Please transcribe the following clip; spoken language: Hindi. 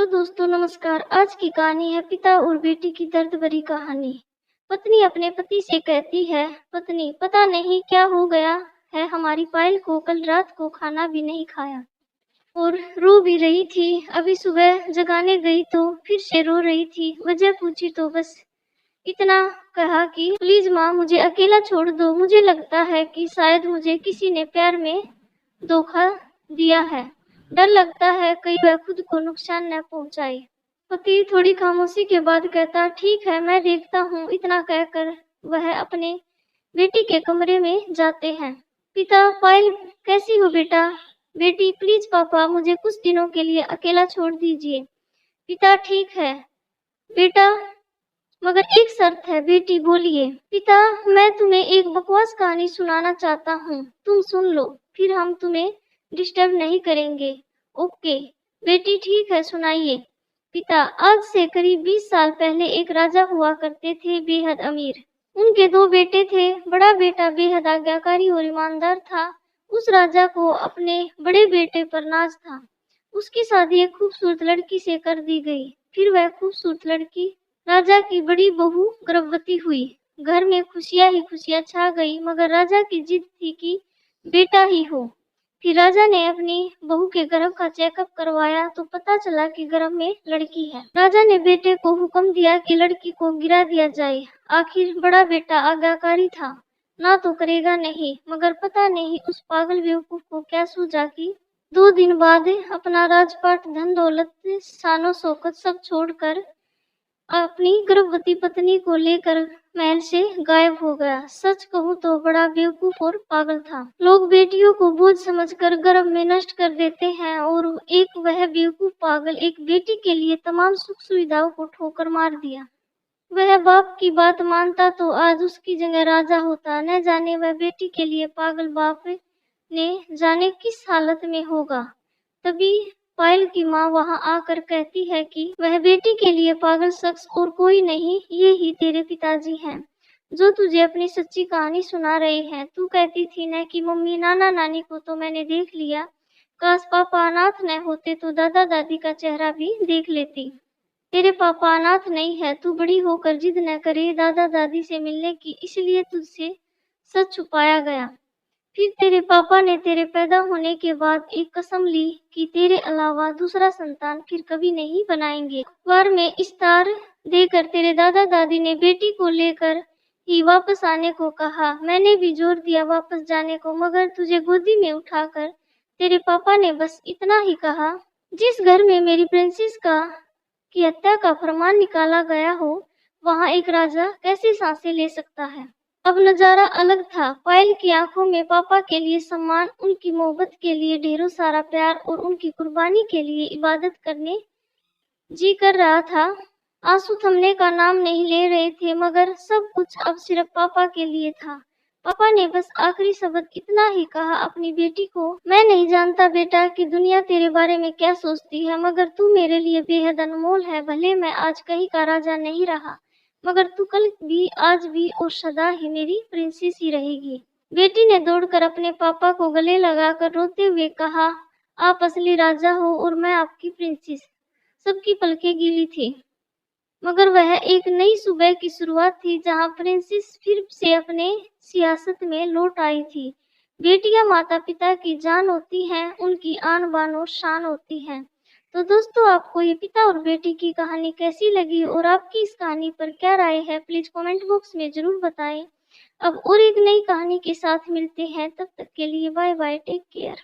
हेलो दोस्तों, नमस्कार। आज की कहानी है पिता और बेटी की दर्द भरी कहानी। पत्नी अपने पति से कहती है, पत्नी पता नहीं क्या हो गया है, हमारी पायल को कल रात को खाना भी नहीं खाया और रो भी रही थी। अभी सुबह जगाने गई तो फिर से रो रही थी। वजह पूछी तो बस इतना कहा कि प्लीज माँ मुझे अकेला छोड़ दो, मुझे लगता है कि शायद मुझे किसी ने प्यार में धोखा दिया है। डर लगता है कहीं वह खुद को नुकसान न पहुंचाए। पति थोड़ी खामोशी के बाद कहता, ठीक है मैं देखता हूँ। इतना कहकर वह अपने बेटी के कमरे में जाते हैं। पिता, पायल कैसी हो बेटा? बेटी, प्लीज पापा मुझे कुछ दिनों के लिए अकेला छोड़ दीजिए। पिता, ठीक है बेटा, मगर एक शर्त है। बेटी, बोलिए। पिता, मैं तुम्हें एक बकवास कहानी सुनाना चाहता हूँ, तुम सुन लो, फिर हम तुम्हें डिस्टर्ब नहीं करेंगे। ओके बेटी, ठीक है सुनाइए। पिता, आज से करीब 20 साल पहले एक राजा हुआ करते थे, बेहद अमीर। उनके दो बेटे थे। बड़ा बेटा बेहद आज्ञाकारी और ईमानदार था। उस राजा को अपने बड़े बेटे पर नाज था। उसकी शादी एक खूबसूरत लड़की से कर दी गई। फिर वह खूबसूरत लड़की राजा की बड़ी बहू गर्भवती हुई। घर में खुशियां ही खुशियां छा गई, मगर राजा की जिद थी कि बेटा ही हो। फिर राजा ने अपनी बहू के गर्भ का चेकअप करवाया तो पता चला कि गर्भ में लड़की है। राजा ने बेटे को हुक्म दिया कि लड़की को गिरा दिया जाए। आखिर बड़ा बेटा आज्ञाकारी था, ना तो करेगा नहीं, मगर पता नहीं उस पागल बेवकूफ को क्या सूझा कि 2 दिन बाद अपना राजपाट, धन दौलत, शानो शौकत सब छोड़कर अपनी गर्भवती पत्नी को लेकर महल से गायब हो गया। सच कहूँ तो बड़ा बेवकूफ और पागल था। लोग बेटियों को बोझ समझकर गर्भ में नष्ट कर देते हैं और एक वह बेवकूफ पागल एक बेटी के लिए तमाम सुख सुविधाओं को ठोकर मार दिया। वह बाप की बात मानता तो आज उसकी जगह राजा होता। न जाने वह बेटी के लिए पागल बाप ने जाने किस हालत में होगा। तभी पायल की माँ वहां आकर कहती है कि वह बेटी के लिए पागल शख्स और कोई नहीं, ये ही तेरे पिताजी हैं जो तुझे अपनी सच्ची कहानी सुना रहे हैं। तू कहती थी न कि मम्मी, नाना नानी को तो मैंने देख लिया, काश पापा अनाथ न होते तो दादा दादी का चेहरा भी देख लेती। तेरे पापा अनाथ नहीं है, तू बड़ी होकर जिद न करे दादा दादी से मिलने की, इसलिए तुझसे सच छुपाया गया। फिर तेरे पापा ने तेरे पैदा होने के बाद एक कसम ली कि तेरे अलावा दूसरा संतान फिर कभी नहीं बनाएंगे। अखबार में इश्तार देकर तेरे दादा दादी ने बेटी को लेकर ही वापस आने को कहा। मैंने भी जोर दिया वापस जाने को, मगर तुझे गोदी में उठाकर तेरे पापा ने बस इतना ही कहा, जिस घर में मेरी प्रिंसेस की हत्या का फरमान निकाला गया हो, वहाँ एक राजा कैसे सांसें ले सकता है। अब नजारा अलग था। पायल की आंखों में पापा के लिए सम्मान, उनकी मोहब्बत के लिए ढेरों सारा प्यार और उनकी कुर्बानी के लिए इबादत करने जी कर रहा था। आंसू थमने का नाम नहीं ले रहे थे, मगर सब कुछ अब सिर्फ पापा के लिए था। पापा ने बस आखिरी शब्द इतना ही कहा अपनी बेटी को, मैं नहीं जानता बेटा कि दुनिया तेरे बारे में क्या सोचती है, मगर तू मेरे लिए बेहद अनमोल है। भले मैं आज कहीं का राजा नहीं रहा, मगर तू कल भी, आज भी और सदा ही मेरी प्रिंसेस ही रहेगी। बेटी ने दौड़कर अपने पापा को गले लगाकर रोते हुए कहा, आप असली राजा हो और मैं आपकी प्रिंसेस। सबकी पलकें गीली थी, मगर वह एक नई सुबह की शुरुआत थी जहां प्रिंसेस फिर से अपने सियासत में लौट आई थी। बेटियां माता पिता की जान होती हैं, उनकी आन बान और शान होती हैं। तो दोस्तों, आपको ये पिता और बेटी की कहानी कैसी लगी और आपकी इस कहानी पर क्या राय है, प्लीज कमेंट बॉक्स में जरूर बताएं। अब और एक नई कहानी के साथ मिलते हैं, तब तक के लिए बाय बाय, टेक केयर।